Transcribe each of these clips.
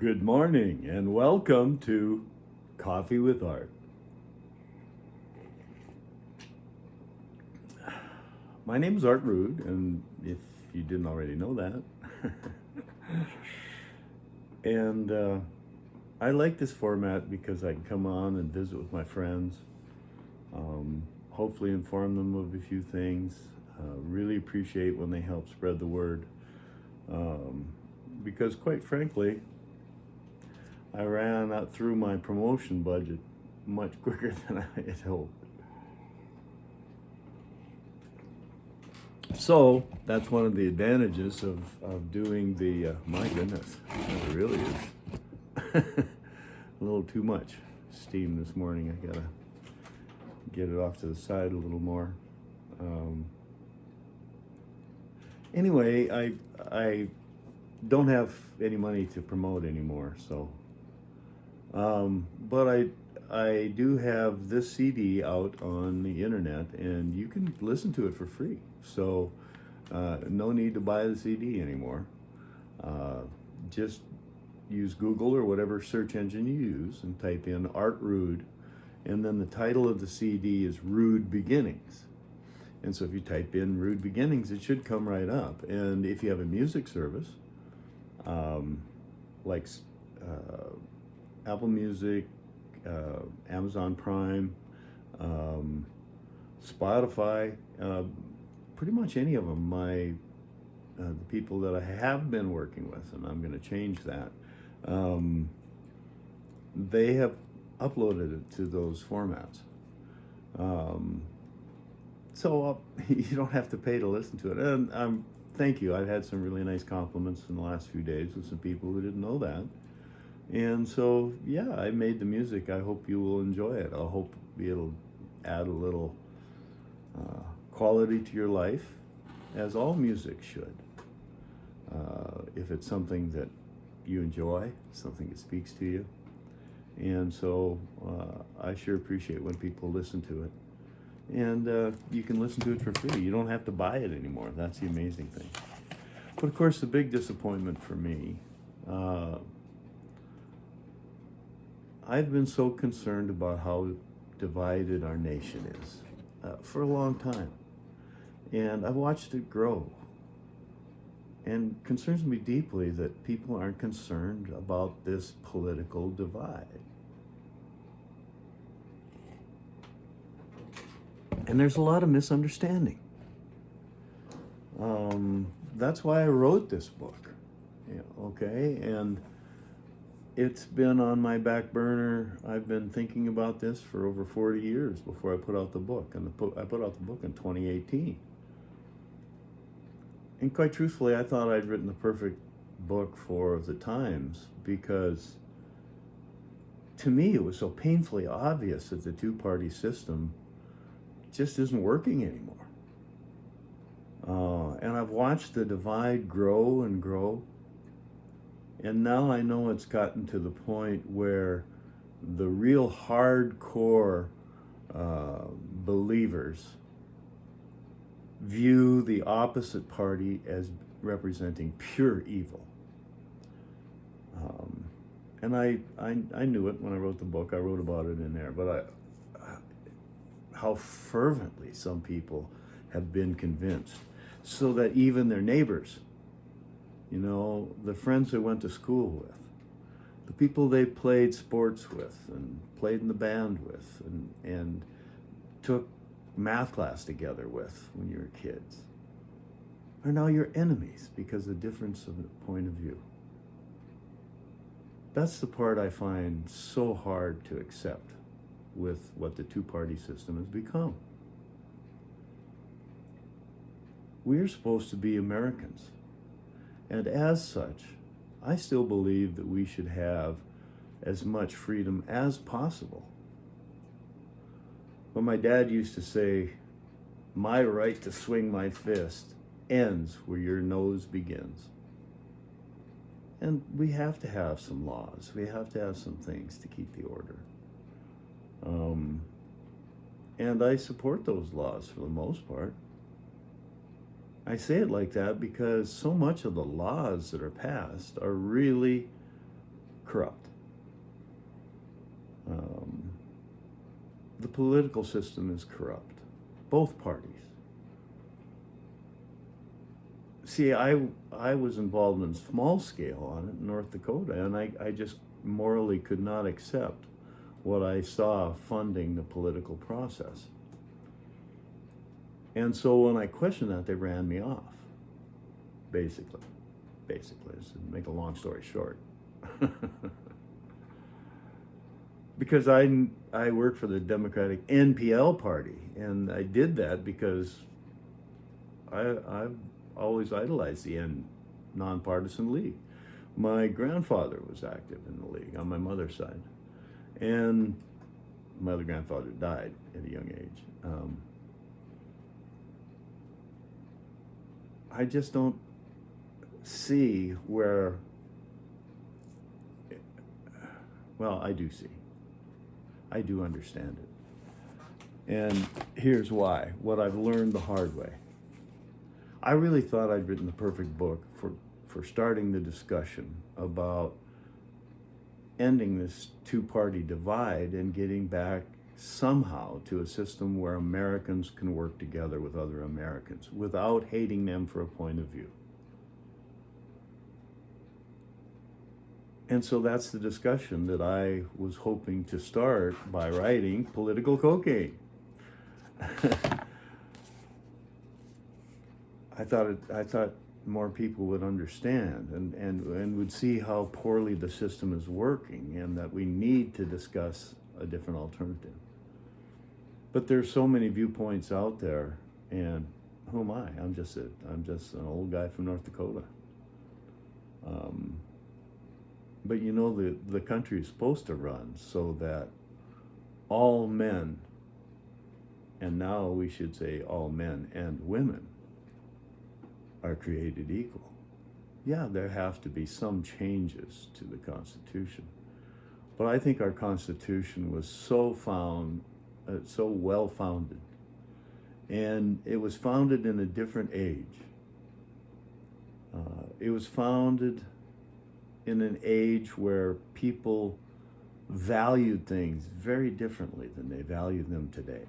Good morning and welcome to Coffee with Art. My name is Art Rude, and if you didn't already know that, and I like this format because I can come on and visit with my friends, hopefully inform them of a few things. Really appreciate when they help spread the word, because quite frankly, I ran out through my promotion budget much quicker than I had hoped. So that's one of the advantages of doing the, my goodness, it really is a little too much steam this morning. I gotta get it off to the side a little more. Anyway, I don't have any money to promote anymore, so but I do have this CD out on the internet, and you can listen to it for free. So no need to buy the CD anymore. Just use Google or whatever search engine you use and type in Art Rude, and then the title of the CD is Rude Beginnings. And so if you type in Rude Beginnings, it should come right up. And if you have a music service, like Apple Music, Amazon Prime, Spotify, pretty much any of them, the people that I have been working with, and I'm going to change that, they have uploaded it to those formats. So you don't have to pay to listen to it. And thank you. I've had some really nice compliments in the last few days with some people who didn't know that. And so, yeah, I made the music. I hope you will enjoy it. I hope it'll add a little quality to your life, as all music should. If it's something that you enjoy, something that speaks to you. And so I sure appreciate when people listen to it. And you can listen to it for free. You don't have to buy it anymore. That's the amazing thing. But of course, the big disappointment for me, I've been so concerned about how divided our nation is for a long time. And I've watched it grow. And it concerns me deeply that people aren't concerned about this political divide. And there's a lot of misunderstanding. That's why I wrote this book, okay? And it's been on my back burner. I've been thinking about this for over 40 years before I put out the book. And I put out the book in 2018. And quite truthfully, I thought I'd written the perfect book for the times, because to me it was so painfully obvious that the two-party system just isn't working anymore. And I've watched the divide grow and grow. And now I know it's gotten to the point where the real hardcore believers view the opposite party as representing pure evil. And I knew it when I wrote the book. I wrote about it in there. But how fervently some people have been convinced, so that even their neighbors, the friends they went to school with, the people they played sports with and played in the band with and took math class together with when you were kids, are now your enemies because of the difference of point of view. That's the part I find so hard to accept with what the two-party system has become. We're supposed to be Americans. And as such, I still believe that we should have as much freedom as possible. But my dad used to say, my right to swing my fist ends where your nose begins. And we have to have some laws. We have to have some things to keep the order. And I support those laws for the most part. I say it like that because so much of the laws that are passed are really corrupt. The political system is corrupt. Both parties. See, I was involved in small scale on it in North Dakota, and I just morally could not accept what I saw funding the political process. And so when I questioned that, they ran me off, basically, just to make a long story short. Because I worked for the Democratic NPL Party, and I did that because I've always idolized the Nonpartisan League. My grandfather was active in the league on my mother's side, and my other grandfather died at a young age. I just don't see where, well, I do see. I do understand it. And here's why, what I've learned the hard way. I really thought I'd written the perfect book for starting the discussion about ending this two-party divide and getting back somehow to a system where Americans can work together with other Americans without hating them for a point of view. And so that's the discussion that I was hoping to start by writing Political Cocaine. I thought more people would understand and would see how poorly the system is working, and that we need to discuss a different alternative. But there's so many viewpoints out there, and who am I? I'm just an old guy from North Dakota. But you know, the country is supposed to run so that all men, and now we should say all men and women, are created equal. Yeah, there have to be some changes to the Constitution. But I think our Constitution was so well-founded, and it was founded in a different age. It was founded in an age where people valued things very differently than they value them today.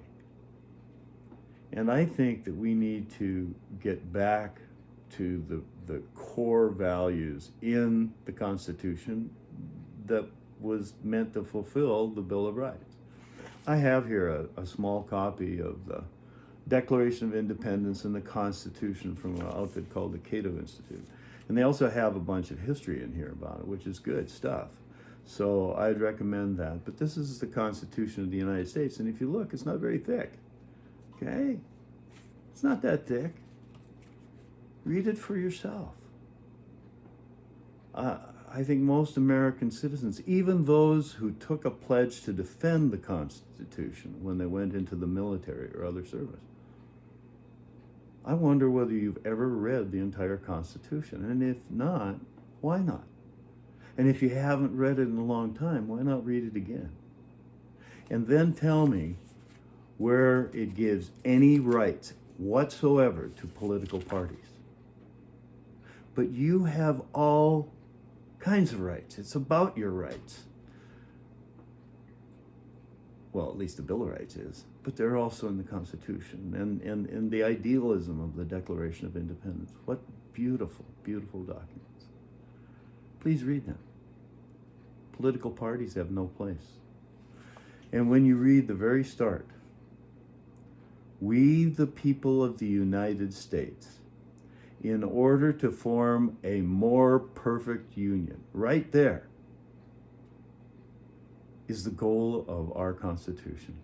And I think that we need to get back to the core values in the Constitution that was meant to fulfill the Bill of Rights. I have here a small copy of the Declaration of Independence and the Constitution from an outfit called the Cato Institute. And they also have a bunch of history in here about it, which is good stuff. So I'd recommend that. But this is the Constitution of the United States, and if you look, it's not very thick. Okay? It's not that thick. Read it for yourself. I think most American citizens, even those who took a pledge to defend the Constitution when they went into the military or other service, I wonder whether you've ever read the entire Constitution. And if not, why not? And if you haven't read it in a long time, why not read it again? And then tell me where it gives any rights whatsoever to political parties. But you have all kinds of rights. It's about your rights. Well, at least the Bill of Rights is. But they're also in the Constitution and the idealism of the Declaration of Independence. What beautiful, beautiful documents. Please read them. Political parties have no place. And when you read the very start, we, the people of the United States, in order to form a more perfect union, right there is the goal of our Constitution.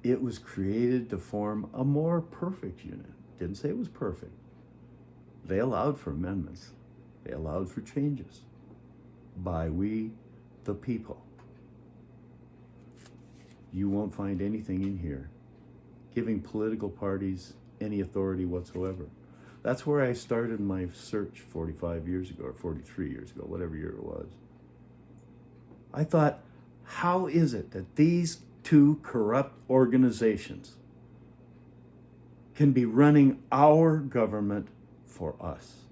It was created to form a more perfect union. Didn't say it was perfect. They allowed for amendments. They allowed for changes by we, the people. You won't find anything in here giving political parties any authority whatsoever. That's where I started my search 45 years ago, or 43 years ago, whatever year it was. I thought, how is it that these two corrupt organizations can be running our government for us?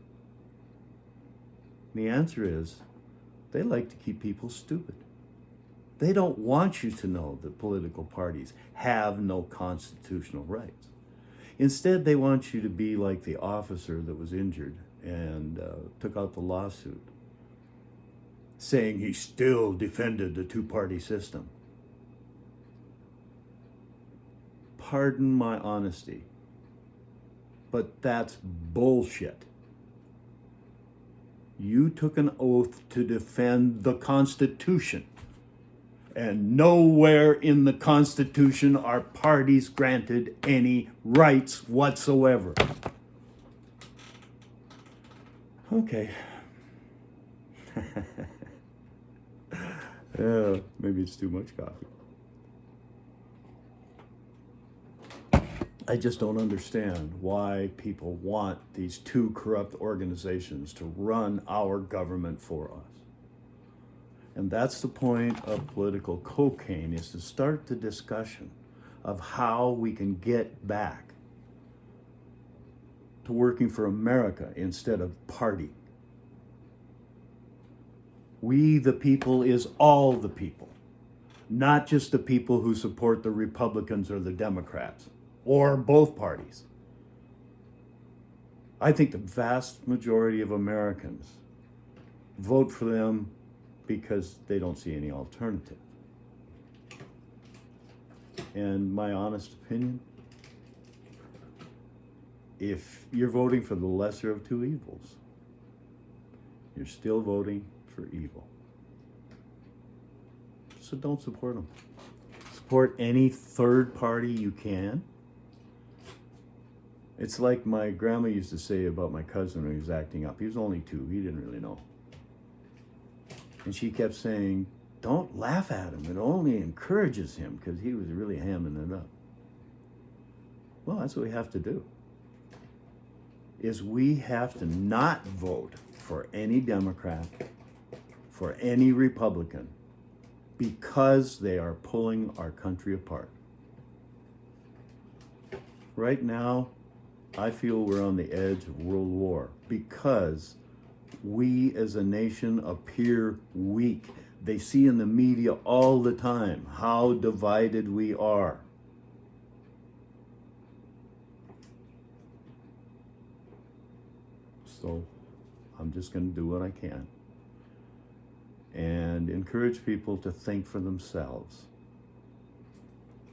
The answer is, They like to keep people stupid. They don't want you to know that political parties have no constitutional rights. Instead, they want you to be like the officer that was injured and took out the lawsuit, saying he still defended the two-party system. Pardon my honesty, but that's bullshit. You took an oath to defend the Constitution, and nowhere in the Constitution are parties granted any rights whatsoever. Okay. Maybe it's too much coffee. I just don't understand why people want these two corrupt organizations to run our government for us. And that's the point of political cocaine, is to start the discussion of how we can get back to working for America instead of party. We the people is all the people, not just the people who support the Republicans or the Democrats, or both parties. I think the vast majority of Americans vote for them because they don't see any alternative. And my honest opinion, if you're voting for the lesser of two evils, you're still voting for evil. So don't support them. Support any third party you can. It's like my grandma used to say about my cousin when he was acting up. He was only 2, he didn't really know. And she kept saying, don't laugh at him, it only encourages him, because he was really hamming it up. Well, that's what we have to do, is we have to not vote for any Democrat, for any Republican, because they are pulling our country apart. Right now, I feel we're on the edge of world war because we as a nation appear weak. They see in the media all the time how divided we are. So I'm just going to do what I can and encourage people to think for themselves.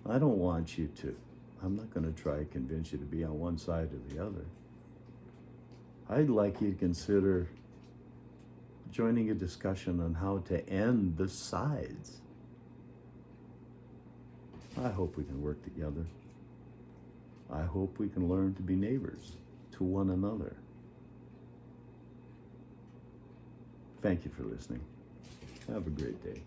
I don't want you to. I'm not going to try to convince you to be on one side or the other. I'd like you to consider joining a discussion on how to end the sides. I hope we can work together. I hope we can learn to be neighbors to one another. Thank you for listening. Have a great day.